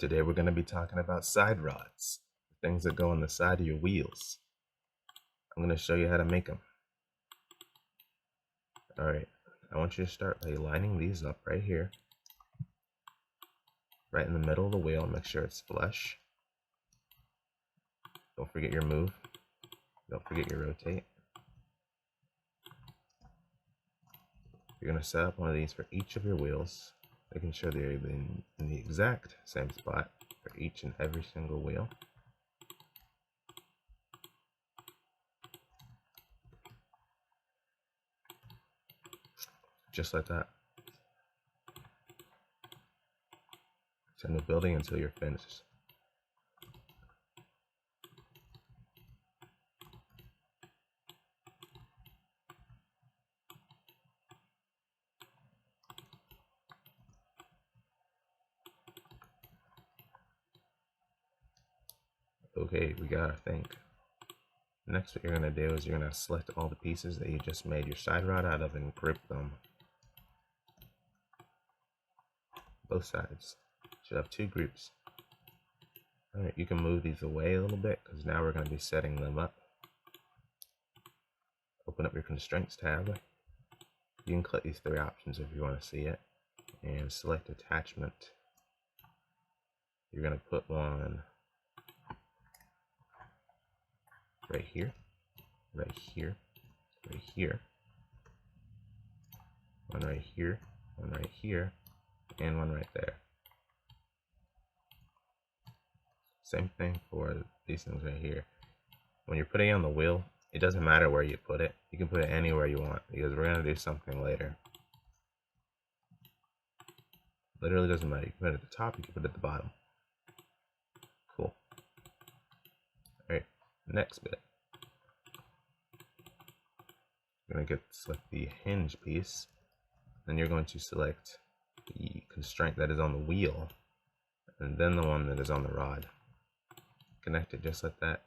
Today we're going to be talking about side rods, the things that go on the side of your wheels. I'm going to show you how to make them. Alright, I want you to start by lining these up right here, right in the middle of the wheel. Make sure it's flush. Don't forget your move. Don't forget your rotate. You're going to set up one of these for each of your wheels, making sure they're in the exact same spot for each and every single wheel. Just like that. Send the building until you're finished. Okay, we got our thing. Next, what you're going to do is you're going to select all the pieces that you just made your side rod out of and group them. Both sides. Should have two groups. Alright, you can move these away a little bit because now we're going to be setting them up. Open up your constraints tab. You can click these three options if you want to see it. And select attachment. You're going to put one right here, right here, right here, one right here, one right here, and one right there. Same thing for these things right here. When you're putting it on the wheel, it doesn't matter where you put it. You can put it anywhere you want because we're going to do something later. Literally doesn't matter. You can put it at the top, you can put it at the bottom. Cool. Alright, next bit. You're going to select the hinge piece. Then you're going to select the constraint that is on the wheel. And then the one that is on the rod. Connect it just like that.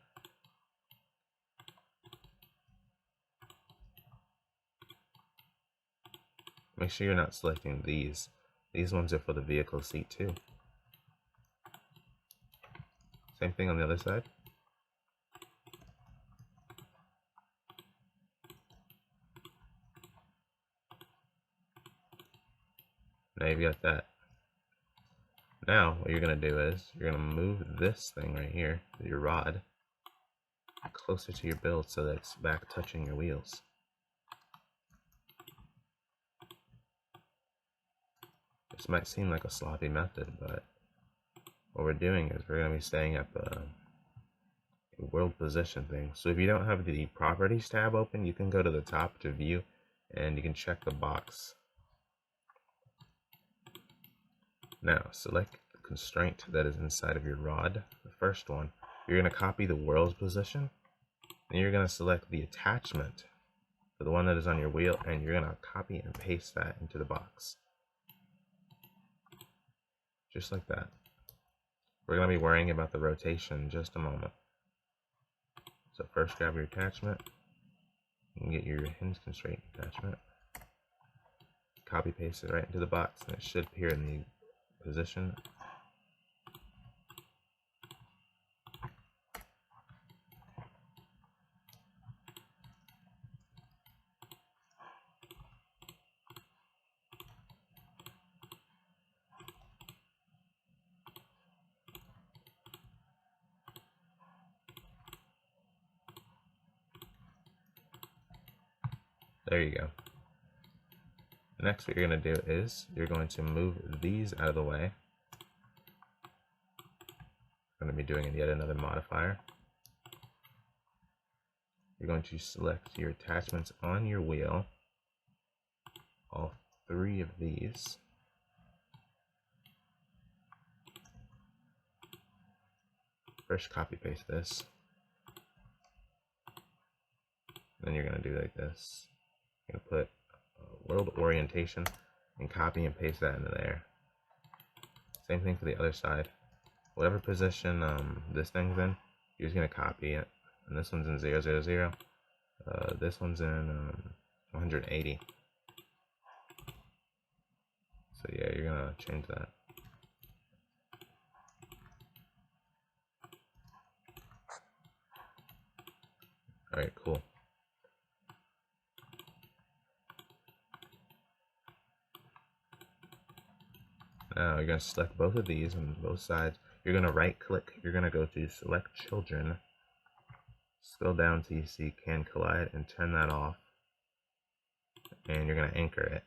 Make sure you're not selecting these. These ones are for the vehicle seat too. Same thing on the other side. Now you've got that. Now what you're going to do is you're going to move this thing right here, your rod, closer to your build so that it's back touching your wheels. This might seem like a sloppy method, but what we're doing is we're going to be setting up a world position thing. So if you don't have the properties tab open, you can go to the top to view and you can check the box. Now select the constraint that is inside of your rod, the first one. You're going to copy the world position, and you're going to select the attachment for the one that is on your wheel, and you're going to copy and paste that into the box. Just like that. We're going to be worrying about the rotation in just a moment. So first grab your attachment, you can get your hinge constraint attachment, copy paste it right into the box, and it should appear in the position. There you go. Next, what you're going to do is you're going to move these out of the way. We're going to be doing yet another modifier. You're going to select your attachments on your wheel, all three of these. First, copy paste this. Then you're going to do like this. You're going to put world orientation and copy and paste that into there. Same thing for the other side. Whatever position this thing's in, you're just going to copy it. And this one's in 0, 0, 0. This one's in 180. So yeah, you're going to change that. Alright, cool. Now you're going to select both of these on both sides. You're going to right click. You're going to go to select children. Scroll down till you see can collide and turn that off. And you're going to anchor it.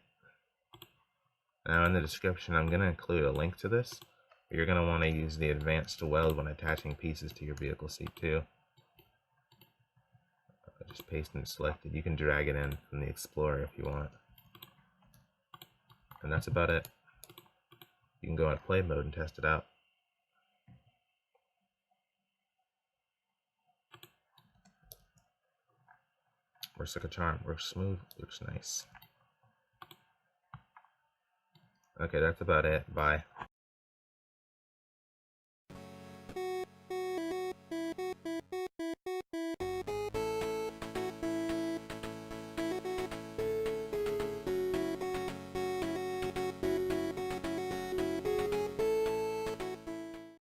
Now in the description I'm going to include a link to this. You're going to want to use the advanced weld when attaching pieces to your vehicle seat too. Just paste and select it. You can drag it in from the Explorer if you want. And that's about it. You can go into play mode and test it out. Works like a charm. Works smooth. Looks nice. Okay, that's about it. Bye.